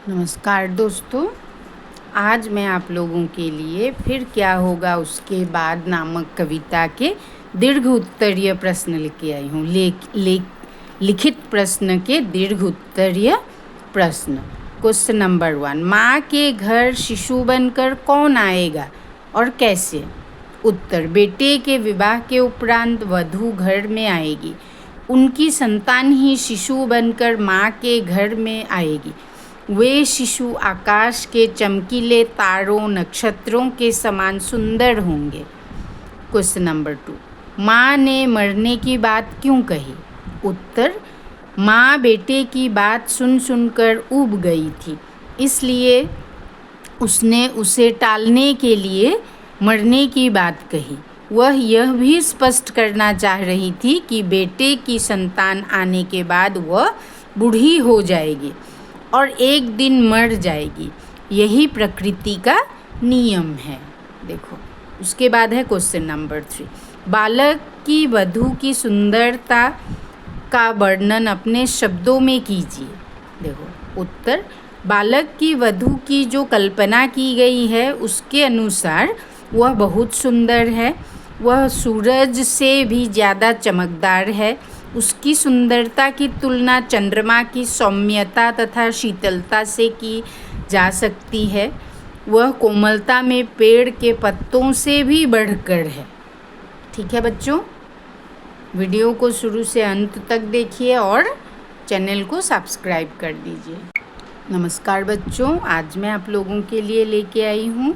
नमस्कार दोस्तों, आज मैं आप लोगों के लिए फिर क्या होगा उसके बाद नामक कविता के दीर्घ उत्तरीय प्रश्न लेके आई हूँ। लिखित प्रश्न के दीर्घ उत्तरीय प्रश्न। क्वेश्चन नंबर 1, माँ के घर शिशु बनकर कौन आएगा और कैसे? उत्तर, बेटे के विवाह के उपरांत वधू घर में आएगी। उनकी संतान ही शिशु बनकर माँ के घर में आएगी। वे शिशु आकाश के चमकीले तारों नक्षत्रों के समान सुंदर होंगे। क्वेश्चन नंबर 2, माँ ने मरने की बात क्यों कही? उत्तर, माँ बेटे की बात सुन सुनकर ऊब गई थी, इसलिए उसने उसे टालने के लिए मरने की बात कही। वह यह भी स्पष्ट करना चाह रही थी कि बेटे की संतान आने के बाद वह बूढ़ी हो जाएगी और एक दिन मर जाएगी। यही प्रकृति का नियम है। देखो, उसके बाद है क्वेश्चन नंबर 3, बालक की वधू की सुंदरता का वर्णन अपने शब्दों में कीजिए। देखो, उत्तर, बालक की वधू की जो कल्पना की गई है उसके अनुसार वह बहुत सुंदर है। वह सूरज से भी ज़्यादा चमकदार है। उसकी सुंदरता की तुलना चंद्रमा की सौम्यता तथा शीतलता से की जा सकती है। वह कोमलता में पेड़ के पत्तों से भी बढ़कर है। ठीक है बच्चों, वीडियो को शुरू से अंत तक देखिए और चैनल को सब्सक्राइब कर दीजिए। नमस्कार बच्चों, आज मैं आप लोगों के लिए लेके आई हूँ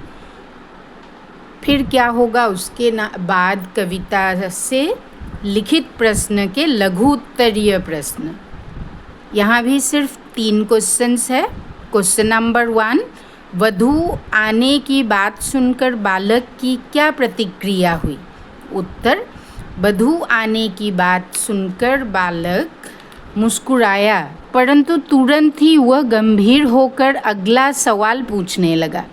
फिर क्या होगा उसके बाद कविता से लिखित प्रश्न के लघु उत्तरीय प्रश्न। यहाँ भी सिर्फ 3 क्वेश्चंस है। क्वेश्चन नंबर 1, वधू आने की बात सुनकर बालक की क्या प्रतिक्रिया हुई? उत्तर, वधू आने की बात सुनकर बालक मुस्कुराया, परंतु तुरंत ही वह गंभीर होकर अगला सवाल पूछने लगा।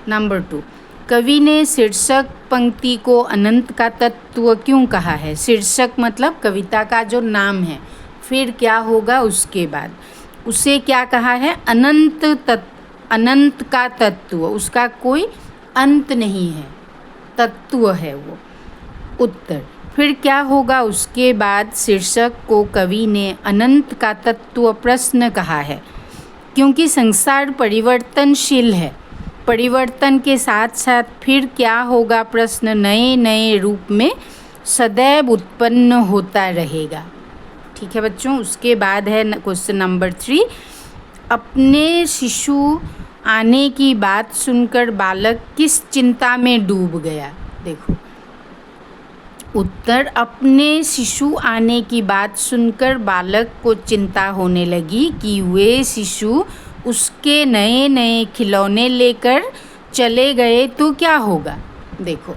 नंबर 2, कवि ने शीर्षक पंक्ति को अनंत का तत्व क्यों कहा है? शीर्षक मतलब कविता का जो नाम है। फिर क्या होगा उसके बाद उसे क्या कहा है? अनंत का तत्व, उसका कोई अंत नहीं है, तत्व है वो। उत्तर, फिर क्या होगा उसके बाद शीर्षक को कवि ने अनंत का तत्व प्रश्न कहा है क्योंकि संसार परिवर्तनशील है। परिवर्तन के साथ साथ फिर क्या होगा प्रश्न नए नए रूप में सदैव उत्पन्न होता रहेगा। ठीक है बच्चों, उसके बाद है क्वेश्चन नंबर 3, अपने शिशु आने की बात सुनकर बालक किस चिंता में डूब गया? देखो, उत्तर, अपने शिशु आने की बात सुनकर बालक को चिंता होने लगी कि वे शिशु उसके नए नए खिलौने लेकर चले गए तो क्या होगा। देखो,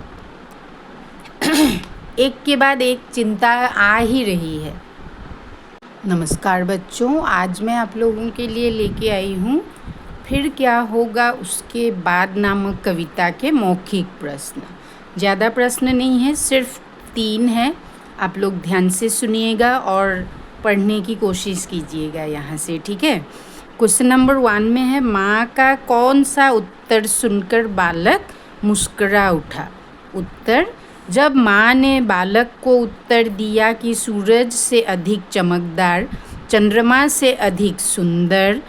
एक के बाद एक चिंता आ ही रही है। नमस्कार बच्चों, आज मैं आप लोगों के लिए लेके आई हूँ फिर क्या होगा उसके बाद नामक कविता के मौखिक प्रश्न। ज़्यादा प्रश्न नहीं है, सिर्फ 3 है। आप लोग ध्यान से सुनिएगा और पढ़ने की कोशिश कीजिएगा यहाँ से। ठीक है, क्वेश्चन नंबर 1 में है, माँ का कौन सा उत्तर सुनकर बालक मुस्कुरा उठा? उत्तर, जब माँ ने बालक को उत्तर दिया कि सूरज से अधिक चमकदार, चंद्रमा से अधिक सुंदर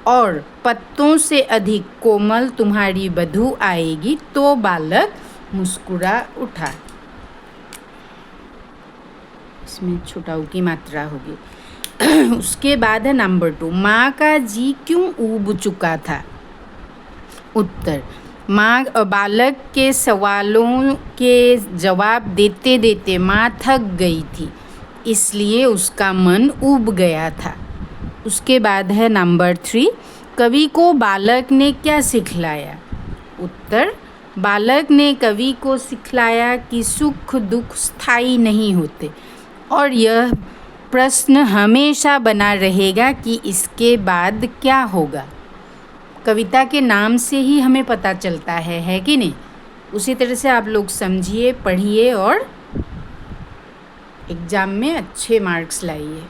और पत्तों से अधिक कोमल तुम्हारी वधू आएगी, तो बालक मुस्कुरा उठा। इसमें छोटाऊ की मात्रा होगी। उसके बाद है नंबर 2, माँ का जी क्यों ऊब चुका था? उत्तर, माँ बालक के सवालों के जवाब देते देते माँ थक गई थी, इसलिए उसका मन ऊब गया था। उसके बाद है नंबर 3, कवि को बालक ने क्या सिखलाया? उत्तर, बालक ने कवि को सिखलाया कि सुख दुख स्थायी नहीं होते और यह प्रश्न हमेशा बना रहेगा कि इसके बाद क्या होगा। कविता के नाम से ही हमें पता चलता है कि नहीं? उसी तरह से आप लोग समझिए, पढ़िए और एग्ज़ाम में अच्छे मार्क्स लाइए।